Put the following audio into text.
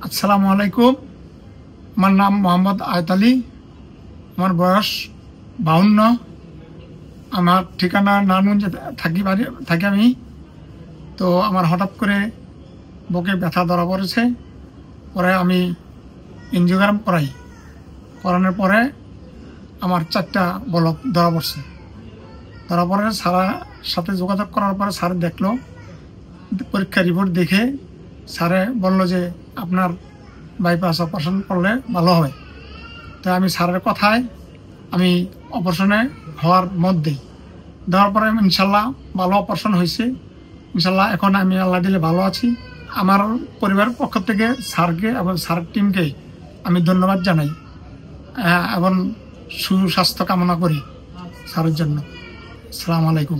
আসসালামু আলাইকুম। আমার নাম মোহাম্মদ আয়ত আলী। আমার বয়স 52। আমার ঠিকানা নারায়ণগঞ্জে থাকি আমি। তো আমার হঠাৎ করে বুকে ব্যথা ধরা পড়েছে। পরে আমি এনজিওগ্রাম করানোর পরে আমার 4টা বলক ধরা পড়ছে। ধরা পড়ে স্যারের সাথে যোগাযোগ করার পরে স্যার দেখলো, পরীক্ষা রিপোর্ট দেখে স্যারে বলল যে আপনার বাইপাস অপারেশন করলে ভালো হবে। তো আমি স্যারের কথায় আমি অপারেশনে হওয়ার মধ্যেই দেওয়ার পরে ইনশাল্লাহ ভালো অপারেশন হয়েছে। ইনশাল্লাহ এখন আমি আল্লাহ দিলে ভালো আছি। আমার পরিবারের পক্ষ থেকে স্যারকে এবং স্যারের টিমকে আমি ধন্যবাদ জানাই এবং সুস্বাস্থ্য কামনা করি স্যারের জন্য। আসসালামু আলাইকুম।